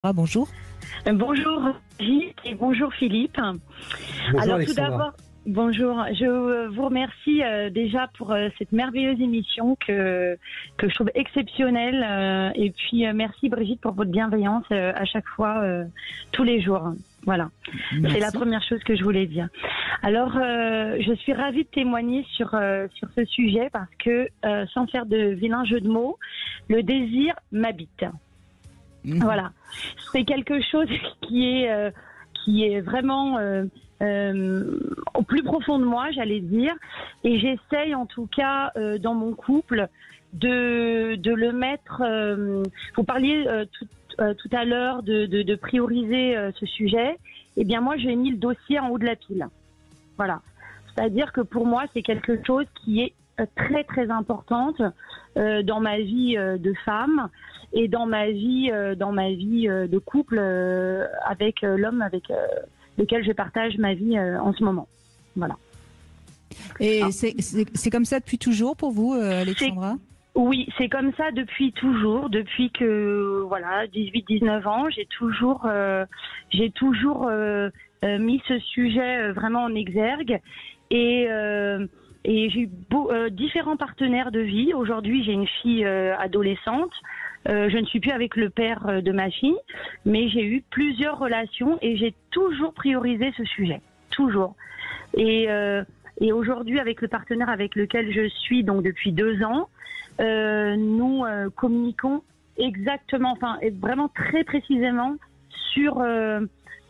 Ah, bonjour. Bonjour Gilles et bonjour Philippe. Bonjour Alors tout Alexandra. d'abord, bonjour. Je vous remercie déjà pour cette merveilleuse émission que je trouve exceptionnelle. Et puis merci Brigitte pour votre bienveillance à chaque fois, tous les jours. Voilà, Merci. c'est la première chose que je voulais dire. Alors, je suis ravie de témoigner sur ce sujet parce que, sans faire de vilain jeu de mots, le désir m'habite. Voilà, c'est quelque chose qui est vraiment au plus profond de moi, j'allais dire, et j'essaye en tout cas dans mon couple de le mettre. Vous parliez tout à l'heure de prioriser ce sujet. Eh bien moi j'ai mis le dossier en haut de la pile. Voilà, c'est-à-dire que pour moi c'est quelque chose qui est très très importante dans ma vie de femme et dans ma vie de couple avec l'homme avec lequel je partage ma vie en ce moment. Voilà. Et c'est comme ça depuis toujours pour vous, Alexandra? Oui, c'est comme ça depuis toujours, depuis que voilà, 18-19 ans, j'ai toujours mis ce sujet vraiment en exergue et j'ai eu différents partenaires de vie. Aujourd'hui, j'ai une fille adolescente. Je ne suis plus avec le père de ma fille, mais j'ai eu plusieurs relations et j'ai toujours priorisé ce sujet, toujours. Et aujourd'hui, avec le partenaire avec lequel je suis, donc depuis 2 ans, nous communiquons exactement, enfin vraiment très précisément sur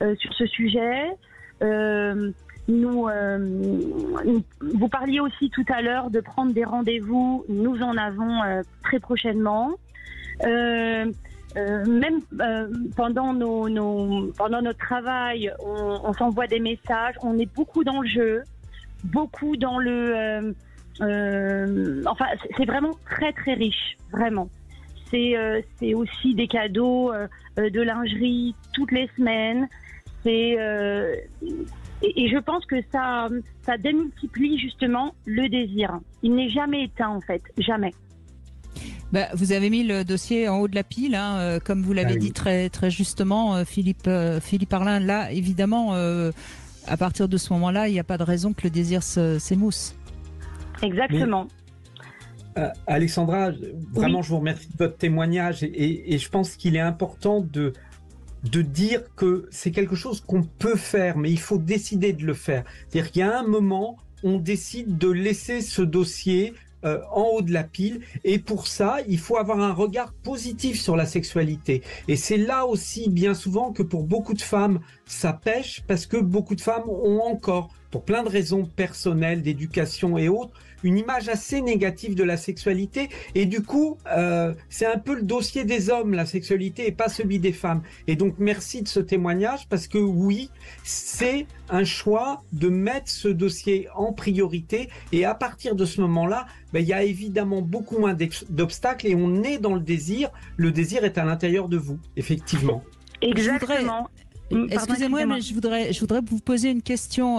ce sujet. Vous parliez aussi tout à l'heure de prendre des rendez-vous. Nous en avons très prochainement. Même pendant notre travail, on s'envoie des messages. On est beaucoup dans le jeu, beaucoup dans le. Enfin, c'est vraiment très très riche, vraiment. C'est aussi des cadeaux, de lingerie toutes les semaines. Et je pense que ça démultiplie justement le désir. Il n'est jamais éteint en fait, jamais. Bah, vous avez mis le dossier en haut de la pile, hein, comme vous l'avez dit très très justement, Philippe Arlin. Là, évidemment, à partir de ce moment-là, il n'y a pas de raison que le désir s'émousse. Exactement. Alexandra, vraiment, Oui. je vous remercie de votre témoignage et je pense qu'il est important de dire que c'est quelque chose qu'on peut faire, mais il faut décider de le faire. C'est-à-dire qu'il y a un moment, on décide de laisser ce dossier en haut de la pile, et pour ça, il faut avoir un regard positif sur la sexualité. Et c'est là aussi, bien souvent, que pour beaucoup de femmes, ça pêche, parce que beaucoup de femmes ont encore, pour plein de raisons personnelles, d'éducation et autres, une image assez négative de la sexualité, et du coup, c'est un peu le dossier des hommes, la sexualité, et pas celui des femmes. Et donc, merci de ce témoignage, parce que oui, c'est un choix de mettre ce dossier en priorité, et à partir de ce moment-là, il y a évidemment beaucoup moins d'obstacles, et on est dans le désir est à l'intérieur de vous, effectivement. Exactement. Excusez-moi, mais je voudrais vous poser une question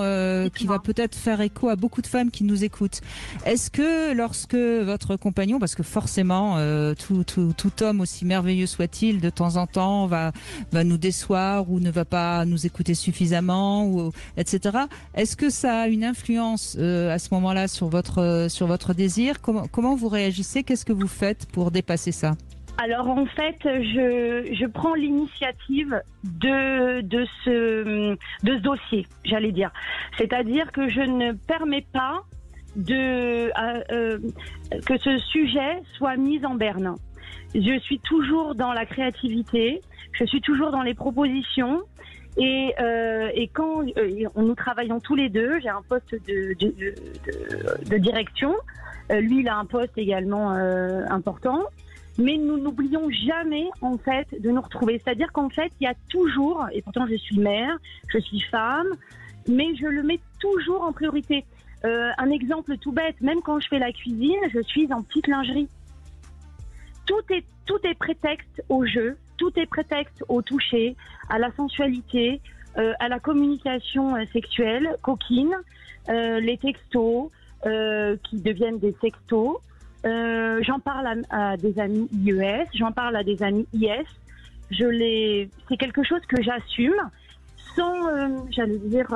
qui va peut-être faire écho à beaucoup de femmes qui nous écoutent. Est-ce que lorsque votre compagnon, parce que forcément tout homme aussi merveilleux soit-il, de temps en temps va nous décevoir ou ne va pas nous écouter suffisamment, ou etc. Est-ce que ça a une influence à ce moment-là sur votre désir? Comment vous réagissez? Qu'est-ce que vous faites pour dépasser ça? Alors en fait, je prends l'initiative de ce dossier, j'allais dire. C'est-à-dire que je ne permets pas que ce sujet soit mis en berne. Je suis toujours dans la créativité, je suis toujours dans les propositions. Et quand nous travaillons tous les deux, j'ai un poste de direction, lui il a un poste également important. Mais nous n'oublions jamais, en fait, de nous retrouver. C'est-à-dire qu'en fait, il y a toujours, et pourtant je suis mère, je suis femme, mais je le mets toujours en priorité. Un exemple tout bête, même quand je fais la cuisine, je suis en petite lingerie. Tout est prétexte au jeu, tout est prétexte au toucher, à la sensualité, à la communication sexuelle, coquine, les textos qui deviennent des sextos. J'en parle à des amis IES, j'en parle à des amis IS. c'est quelque chose que j'assume sans, j'allais dire,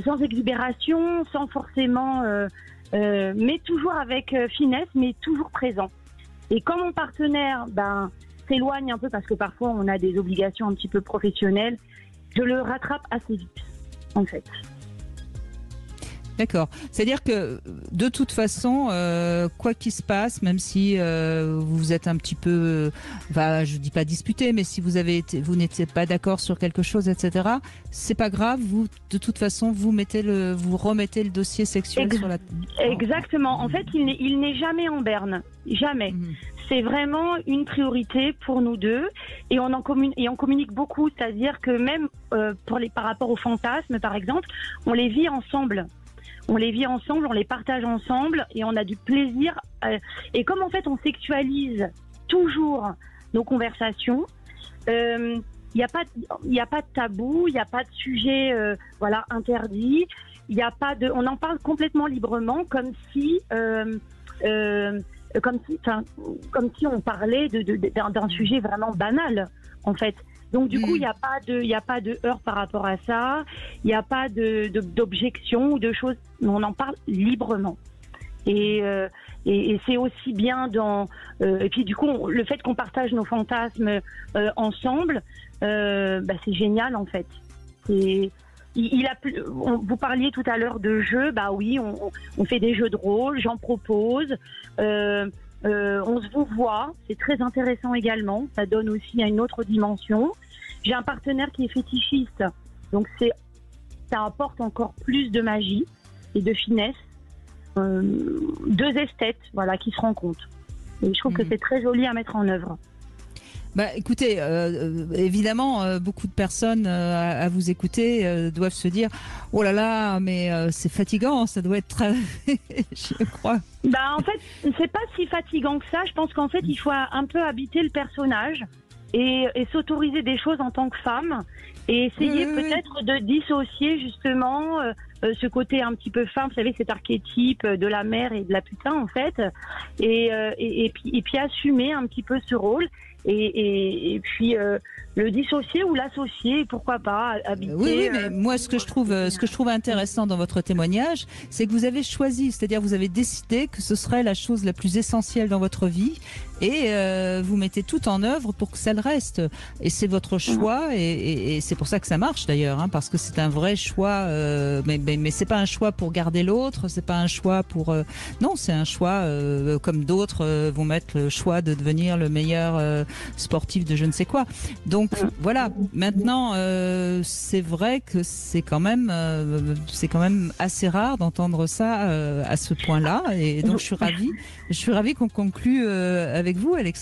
sans exubération, sans forcément, mais toujours avec finesse, mais toujours présent. Et quand mon partenaire, s'éloigne un peu parce que parfois on a des obligations un petit peu professionnelles, je le rattrape assez vite, en fait. D'accord. C'est-à-dire que de toute façon, quoi qu'il se passe, même si vous êtes un petit peu, je dis pas disputé, mais si vous n'étiez pas d'accord sur quelque chose, etc., c'est pas grave. Vous, de toute façon, vous remettez le dossier sexuel sur la table. Exactement. En fait, il n'est jamais en berne, jamais. C'est vraiment une priorité pour nous deux et on communique beaucoup. C'est-à-dire que même par rapport aux fantasmes, par exemple, on les vit ensemble. On les vit ensemble, on les partage ensemble et on a du plaisir. Et comme en fait on sexualise toujours nos conversations, il n'y a pas de tabou, il n'y a pas de sujet interdit. Il y a pas de, on en parle complètement librement, comme si on parlait d'un sujet vraiment banal en fait. Donc du coup, il n'y a pas de heurts par rapport à ça, il n'y a pas d'objection ou de choses, on en parle librement. Et c'est aussi bien et puis du coup, le fait qu'on partage nos fantasmes ensemble, c'est génial en fait. Vous parliez tout à l'heure de jeux, oui, on fait des jeux de rôle, j'en propose. On se vous voit, c'est très intéressant également, ça donne aussi une autre dimension. J'ai un partenaire qui est fétichiste, donc ça apporte encore plus de magie et de finesse. Deux esthètes, qui se rencontrent. Et je trouve que c'est très joli à mettre en œuvre. Écoutez, évidemment, beaucoup de personnes à vous écouter doivent se dire « Oh là là, mais c'est fatigant, ça doit être je crois. » En fait, c'est pas si fatigant que ça. Je pense qu'en fait, il faut un peu habiter le personnage et s'autoriser des choses en tant que femme et essayer peut-être de dissocier justement ce côté un petit peu femme, vous savez, cet archétype de la mère et de la putain en fait, et puis assumer un petit peu ce rôle. Et puis le dissocier ou l'associer, pourquoi pas habiter. Oui, mais moi ce que je trouve intéressant dans votre témoignage, c'est que vous avez choisi, c'est-à-dire vous avez décidé que ce serait la chose la plus essentielle dans votre vie et vous mettez tout en œuvre pour que ça le reste. Et c'est votre choix et c'est pour ça que ça marche d'ailleurs, parce que c'est un vrai choix. Mais c'est pas un choix pour garder l'autre, c'est pas un choix pour non, c'est un choix comme d'autres vont mettre le choix de devenir le meilleur sportif de je ne sais quoi. Donc voilà, maintenant c'est vrai que c'est quand même assez rare d'entendre ça à ce point-là et donc je suis ravie qu'on conclue avec vous, Alexandre.